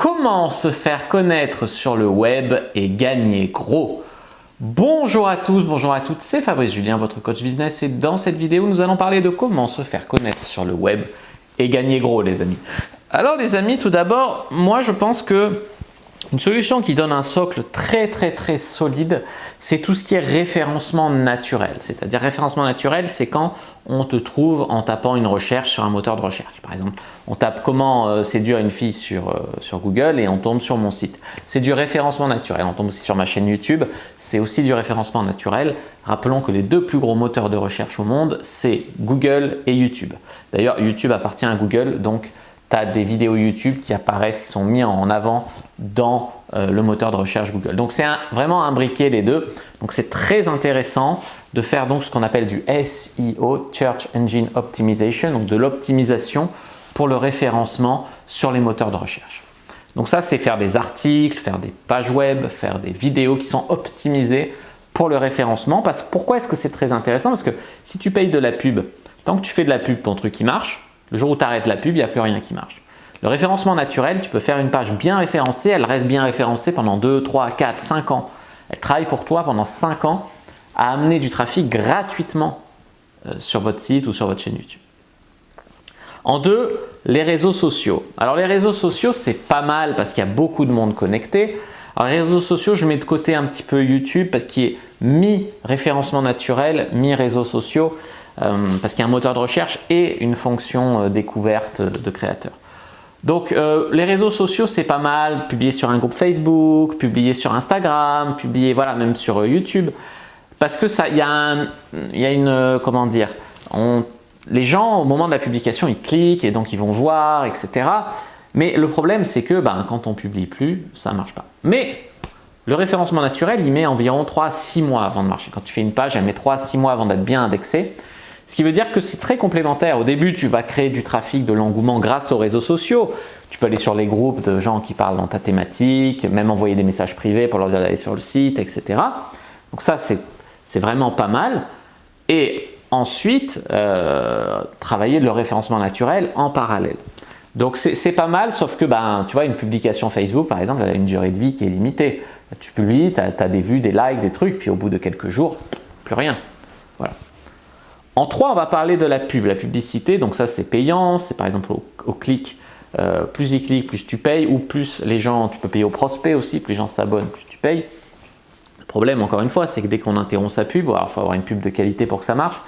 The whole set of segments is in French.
Comment se faire connaître sur le web et gagner gros? Bonjour à tous, bonjour à toutes, c'est Fabrice Julien, votre coach business, et dans cette vidéo, nous allons parler de comment se faire connaître sur le web et gagner gros, les amis. Alors les amis, tout d'abord, moi je pense que une solution qui donne un socle très solide, c'est tout ce qui est référencement naturel. C'est-à-dire référencement naturel, c'est quand on te trouve en tapant une recherche sur un moteur de recherche. Par exemple, on tape comment séduire une fille sur Google et on tombe sur mon site. C'est du référencement naturel. On tombe aussi sur ma chaîne YouTube, c'est aussi du référencement naturel. Rappelons que les deux plus gros moteurs de recherche au monde, c'est Google et YouTube. D'ailleurs, YouTube appartient à Google, donc tu as des vidéos YouTube qui apparaissent, qui sont mis en avant dans le moteur de recherche Google. Donc c'est vraiment imbriqué les deux. Donc c'est très intéressant de faire donc ce qu'on appelle du SEO, Search Engine Optimization, donc de l'optimisation pour le référencement sur les moteurs de recherche. Donc ça, c'est faire des articles, faire des pages web, faire des vidéos qui sont optimisées pour le référencement. Pourquoi est-ce que c'est très intéressant? Parce que si tu payes de la pub, tant que tu fais de la pub, ton truc il marche. Le jour où tu arrêtes la pub, il n'y a plus rien qui marche. Le référencement naturel, tu peux faire une page bien référencée, elle reste bien référencée pendant 2, 3, 4, 5 ans. Elle travaille pour toi pendant 5 ans à amener du trafic gratuitement sur votre site ou sur votre chaîne YouTube. En deux, les réseaux sociaux. Alors les réseaux sociaux, c'est pas mal parce qu'il y a beaucoup de monde connecté. Alors les réseaux sociaux, je mets de côté un petit peu YouTube parce qu'il est mi-référencement naturel, mi-réseaux sociaux. Parce qu'il y a un moteur de recherche et une fonction découverte de créateur. Donc les réseaux sociaux, c'est pas mal, publier sur un groupe Facebook, publier sur Instagram, publier voilà, même sur YouTube, parce que ça, il y a une, comment dire, les gens au moment de la publication, ils cliquent et donc ils vont voir, etc. Mais le problème, c'est que quand on publie plus, ça ne marche pas. Mais le référencement naturel, il met environ 3 à 6 mois avant de marcher. Quand tu fais une page, elle met 3 à 6 mois avant d'être bien indexée. Ce qui veut dire que c'est très complémentaire. Au début, tu vas créer du trafic, de l'engouement grâce aux réseaux sociaux. Tu peux aller sur les groupes de gens qui parlent dans ta thématique, même envoyer des messages privés pour leur dire d'aller sur le site, etc. Donc ça, c'est vraiment pas mal. Et ensuite, travailler le référencement naturel en parallèle. Donc c'est pas mal, sauf que tu vois, une publication Facebook, par exemple, elle a une durée de vie qui est limitée. Tu publies, tu as des vues, des likes, des trucs, puis au bout de quelques jours, plus rien. Voilà. En 3, on va parler de la pub, la publicité. Donc ça, c'est payant. C'est par exemple au clic. Plus ils cliquent, plus tu payes. Ou plus les gens, tu peux payer au prospect aussi. Plus les gens s'abonnent, plus tu payes. Le problème, encore une fois, c'est que dès qu'on interrompt sa pub, alors il faut avoir une pub de qualité pour que ça marche.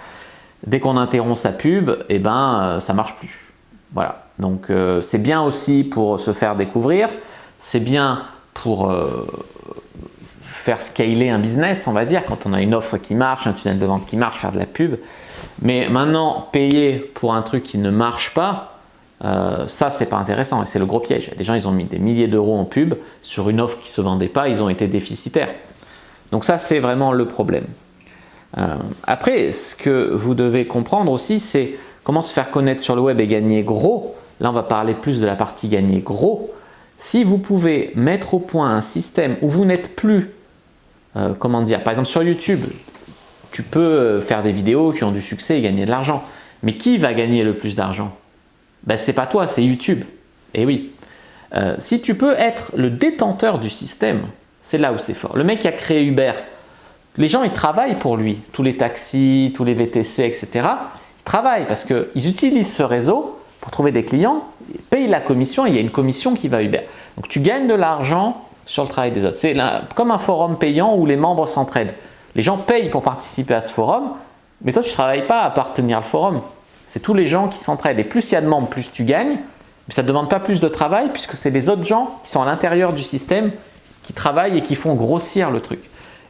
Dès qu'on interrompt sa pub, ça marche plus. Voilà. Donc c'est bien aussi pour se faire découvrir. C'est bien pour faire scaler un business, on va dire, quand on a une offre qui marche, un tunnel de vente qui marche, faire de la pub. Mais maintenant, payer pour un truc qui ne marche pas, ça, c'est pas intéressant et c'est le gros piège. Les gens, ils ont mis des milliers d'euros en pub sur une offre qui ne se vendait pas, ils ont été déficitaires. Donc ça, c'est vraiment le problème. Après, ce que vous devez comprendre aussi, c'est comment se faire connaître sur le web et gagner gros. Là, on va parler plus de la partie gagner gros. Si vous pouvez mettre au point un système où vous n'êtes plus, comment dire, par exemple sur YouTube, tu peux faire des vidéos qui ont du succès et gagner de l'argent. Mais qui va gagner le plus d'argent? C'est pas toi, c'est YouTube. Et oui. Si tu peux être le détenteur du système, c'est là où c'est fort. Le mec qui a créé Uber, les gens ils travaillent pour lui. Tous les taxis, tous les VTC, etc. Ils travaillent parce qu'ils utilisent ce réseau pour trouver des clients, ils payent la commission et il y a une commission qui va à Uber. Donc tu gagnes de l'argent sur le travail des autres. C'est comme un forum payant où les membres s'entraident. Les gens payent pour participer à ce forum, mais toi, tu ne travailles pas à partenir le forum. C'est tous les gens qui s'entraident. Et plus il y a de membres, plus tu gagnes. Mais ça ne demande pas plus de travail puisque c'est les autres gens qui sont à l'intérieur du système qui travaillent et qui font grossir le truc.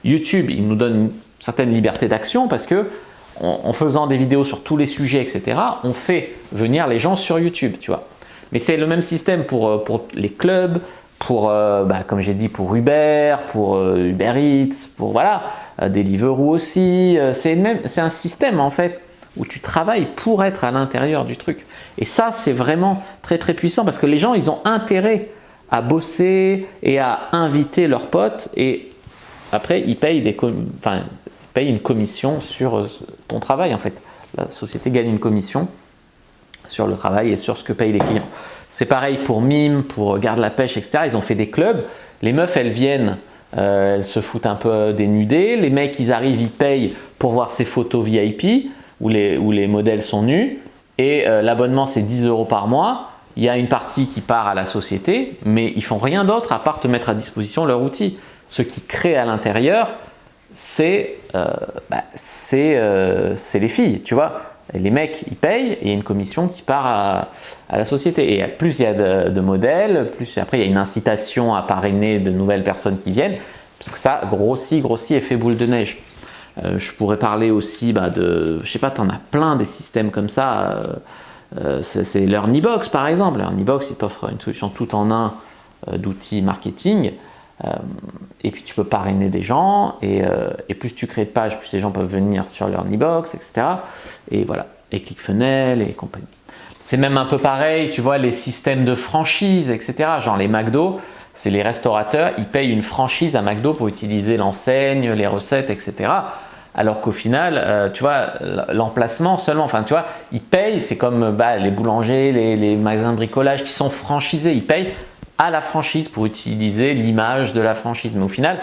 YouTube, il nous donne une certaine liberté d'action parce que en faisant des vidéos sur tous les sujets, etc., on fait venir les gens sur YouTube, tu vois. Mais c'est le même système pour les clubs, pour, comme j'ai dit, pour Uber, pour Uber Eats, pour voilà, Deliveroo aussi. C'est un système en fait où tu travailles pour être à l'intérieur du truc. Et ça, c'est vraiment très puissant parce que les gens, ils ont intérêt à bosser et à inviter leurs potes et après, ils payent une commission sur ton travail en fait. La société gagne une commission sur le travail et sur ce que payent les clients. C'est pareil pour Mime, pour Garde la pêche, etc. Ils ont fait des clubs. Les meufs, elles viennent, elles se foutent un peu dénudées. Les mecs, ils arrivent, ils payent pour voir ces photos VIP où les modèles sont nus. Et l'abonnement, c'est 10 € par mois. Il y a une partie qui part à la société, mais ils font rien d'autre à part te mettre à disposition leur outil. Ce qui crée à l'intérieur, c'est les filles, tu vois. Et les mecs, ils payent et il y a une commission qui part à la société. Et plus il y a de modèles, plus après il y a une incitation à parrainer de nouvelles personnes qui viennent, parce que ça grossit, effet boule de neige. Je pourrais parler aussi de, je sais pas, tu en as plein des systèmes comme ça. C'est LearnyBox par exemple. LearnyBox, il t'offre une solution tout en un d'outils marketing. Et puis tu peux parrainer des gens et plus tu crées de pages, plus les gens peuvent venir sur LearnyBox, etc. Et voilà, et ClickFunnels et compagnie. C'est même un peu pareil, tu vois, les systèmes de franchise, etc. Genre les McDo, c'est les restaurateurs, ils payent une franchise à McDo pour utiliser l'enseigne, les recettes, etc. Alors qu'au final, tu vois, l'emplacement seulement, enfin tu vois, ils payent, c'est comme les boulangers, les magasins de bricolage qui sont franchisés, ils payent à la franchise pour utiliser l'image de la franchise. Mais au final,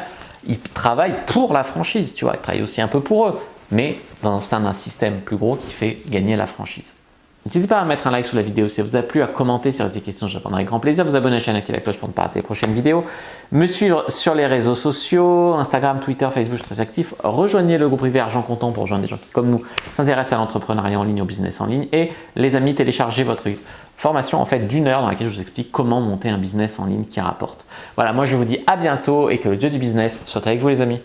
ils travaillent pour la franchise, tu vois, ils travaillent aussi un peu pour eux, mais dans un système plus gros qui fait gagner la franchise. N'hésitez pas à mettre un like sous la vidéo si ça vous a plu, à commenter si vous avez des questions, je répondrai avec grand plaisir, vous abonner à la chaîne, activer la cloche pour ne pas rater les prochaines vidéos, me suivre sur les réseaux sociaux, Instagram, Twitter, Facebook, je suis très actif, rejoignez le groupe privé Argent Comptant pour rejoindre des gens qui, comme nous, s'intéressent à l'entrepreneuriat en ligne, au business en ligne, et les amis, téléchargez votre formation en fait d'1 heure dans laquelle je vous explique comment monter un business en ligne qui rapporte. Voilà, moi je vous dis à bientôt et que le dieu du business soit avec vous les amis.